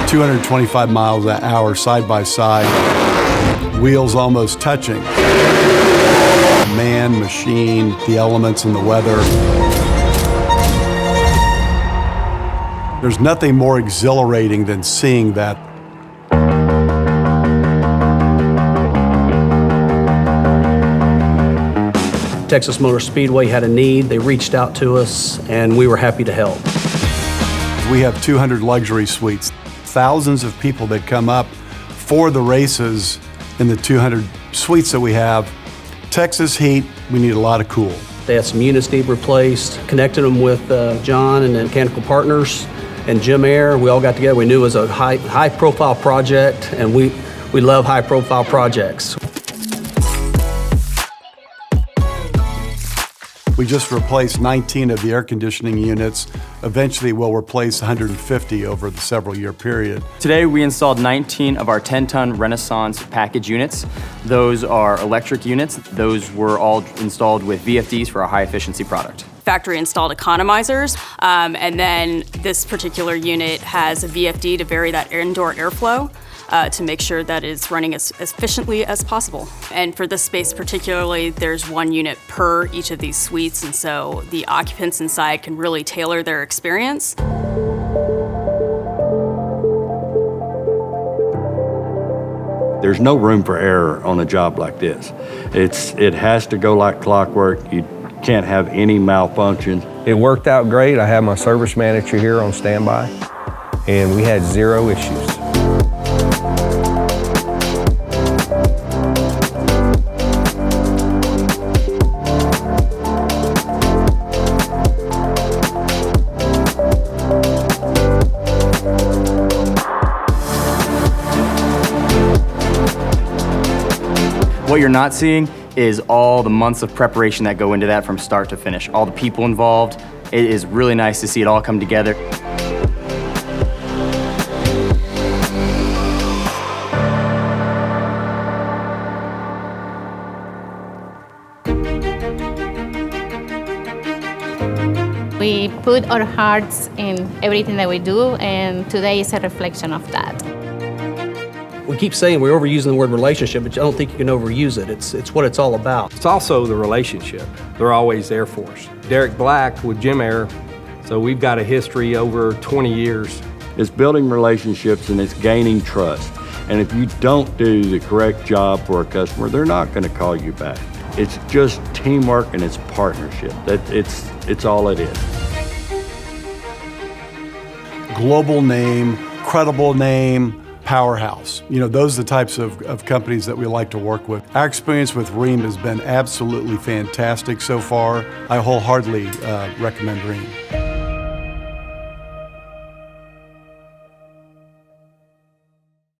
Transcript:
225 miles an hour side by side, wheels almost touching. Man, machine, the elements and the weather. There's nothing more exhilarating than seeing that. Texas Motor Speedway had a need, they reached out to us, and we were happy to help. We have 200 luxury suites, thousands of people that come up for the races in the 200 suites that we have. Texas heat, we need a lot of cool. They had some units need replaced, connected them with John and the mechanical partners and Gemaire. We all got together. We knew it was a high profile project, and we love high profile projects. We just replaced 19 of the air conditioning units. Eventually, we'll replace 150 over the several-year period. Today, we installed 19 of our 10-ton Renaissance package units. Those are electric units. Those were all installed with VFDs for our high-efficiency product. Factory installed economizers, and then this particular unit has a VFD to vary that indoor airflow. To make sure that it's running as efficiently as possible. And for this space particularly, there's one unit per each of these suites, and so the occupants inside can really tailor their experience. There's no room for error on a job like this. It has to go like clockwork. You can't have any malfunctions. It worked out great. I have my service manager here on standby, and we had 0 issues. What you're not seeing is all the months of preparation that go into that from start to finish. All the people involved. It is really nice to see it all come together. We put our hearts in everything that we do, and today is a reflection of that. We keep saying we're overusing the word relationship, but I don't think you can overuse it. It's what it's all about. It's also the relationship. They're always there for us. Derek Black with Gemaire, so we've got a history over 20 years. It's building relationships and it's gaining trust. And if you don't do the correct job for a customer, they're not going to call you back. It's just teamwork and it's partnership. It's all it is. Global name, credible name, powerhouse. You know, those are the types of companies that we like to work with. Our experience with Rheem has been absolutely fantastic so far. I wholeheartedly recommend Rheem.